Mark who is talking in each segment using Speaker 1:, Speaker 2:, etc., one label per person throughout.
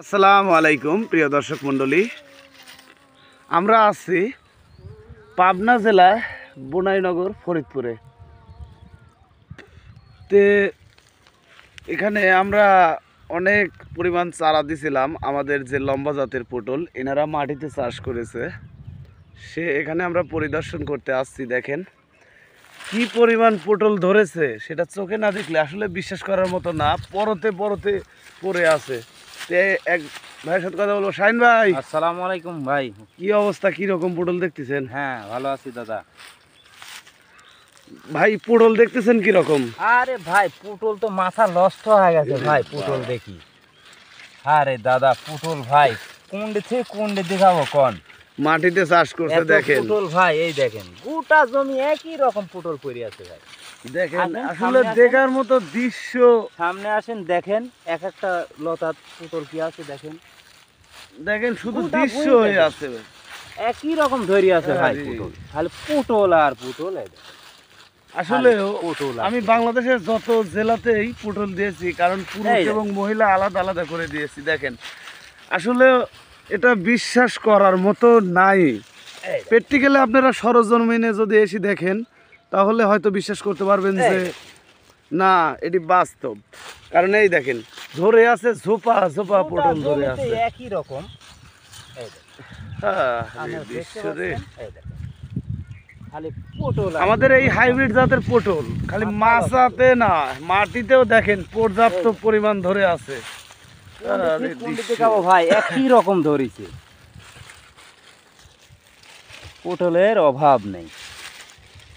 Speaker 1: আসসালামু আলাইকুম প্রিয় দর্শক মণ্ডলী, আমরা আছি পাবনা জেলা বোনাইনগর ফরিদপুরে। তে এখানে আমরা অনেক পরিমাণ চারা দিছিলাম। আমাদের যে লম্বা জাতের পটল এনারা মাটিতে চাষ করেছে, এখানে আমরা পরিদর্শন করতে আসছি। দেখেন কি পরিমাণ পটল ধরেছে, সেটা চোখে না দেখলে আসলে বিশ্বাস করার মতো না। পরতে পরতে পড়ে আছে। এক ভাইয়ের সাথে কথা বলবো। শাহিন ভাই,
Speaker 2: আসসালামু আলাইকুম ভাই।
Speaker 1: কি অবস্থা, কি রকম পটল দেখতেছেন?
Speaker 2: হ্যাঁ, ভালো আছি দাদা।
Speaker 1: ভাই পটল দেখতেছেন কি রকম?
Speaker 2: আরে ভাই, পটল তো মাথা নষ্ট হয়ে গেছে ভাই। পটল দেখি, আরে দাদা পটল ভাই কোনডে থেকে কোনডে দেখাবো কোন?
Speaker 1: মাটিতে চাষ করছে দেখেন
Speaker 2: পটল ভাই, এই দেখেন গোটা জমি একই রকম পটল পড়ে আছে ভাই।
Speaker 1: দেখেন আসলে দেখার মতো দৃশ্য।
Speaker 2: সামনে আসেন, দেখেন এক একটা লতা পটল কি আছে দেখেন।
Speaker 1: দেখেন শুধু দৃশ্য হয়ে আছে,
Speaker 2: একই রকম ধরে আছে ভাই পটল, খালি পটল আর পটল।
Speaker 1: আসলে আমি বাংলাদেশের যত জেলাতেই পটল দিয়েছি, কারণ পুরুষ এবং মহিলা আলাদা আলাদা করে দিয়েছি। দেখেন আসলে এটা বিশ্বাস করার মতো নাই। প্র্যাকটিক্যালি আপনারা সরজমিনে যদি এসে দেখেন তাহলে হয়তো বিশ্বাস করতে পারবেন যে না, এটি বাস্তব। কারণ এই দেখেন ধরে আছে ঝোপা ঝোপা পটল ধরে আছে
Speaker 2: একই রকম।
Speaker 1: আমাদের এই হাইব্রিড জাতের পটল খালি মাছাতে না, মাটিতেও দেখেন পর্যাপ্ত পরিমাণ ধরে আছে।
Speaker 2: ভাই একই রকম ধরেছে, পটলের অভাব নেই।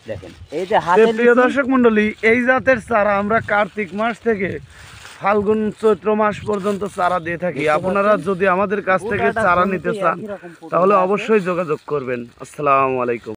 Speaker 2: দেখেন এই যে
Speaker 1: প্রিয় দর্শক মন্ডলী, এই জাতের চারা আমরা কার্তিক মাস থেকে ফাল্গুন চৈত্র মাস পর্যন্ত চারা দিয়ে থাকি। আপনারা যদি আমাদের কাছ থেকে চারা নিতে চান তাহলে অবশ্যই যোগাযোগ করবেন। আসসালামু আলাইকুম।